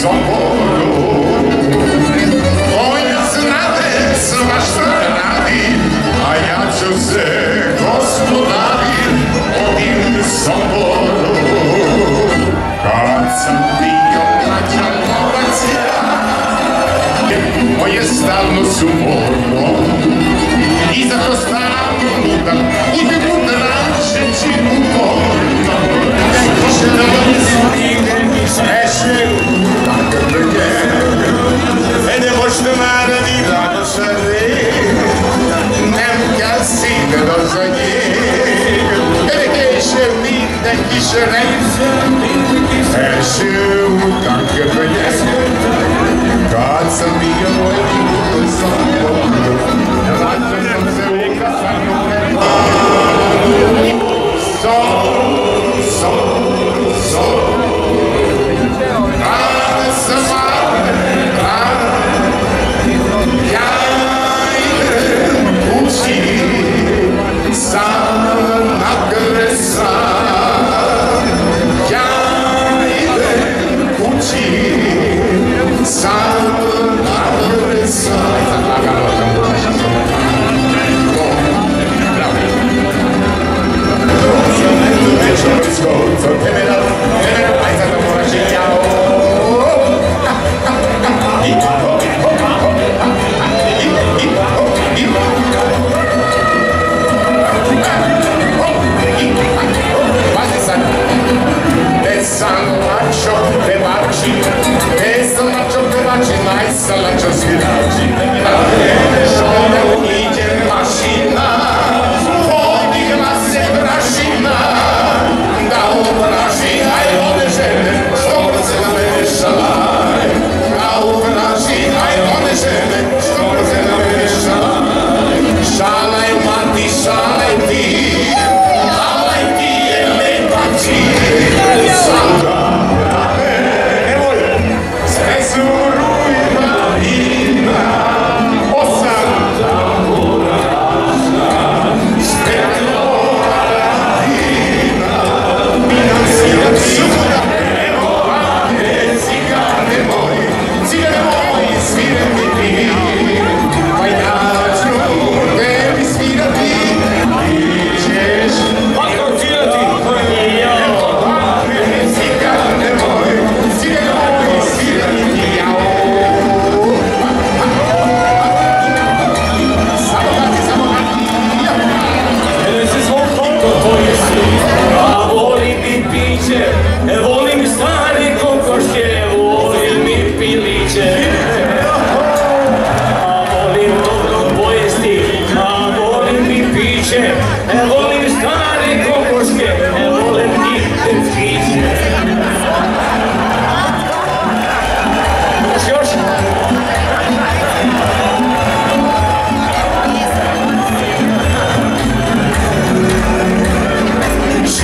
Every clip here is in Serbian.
Somboru. On znade sva šta radi, a ja ću se gospodari ovim Somboru. Kad sam bio mlađan novac ja, moje stalno su morno, i zato stalno lutam, uvijek udražeći uporno. Ed è vostro mare di lato sarre, nem cassina da zaghe, ed è che vita chi sarenza, e se un tanque per cazzo mio e tutto il sangue, e l'altro non se uca fanno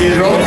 Sirop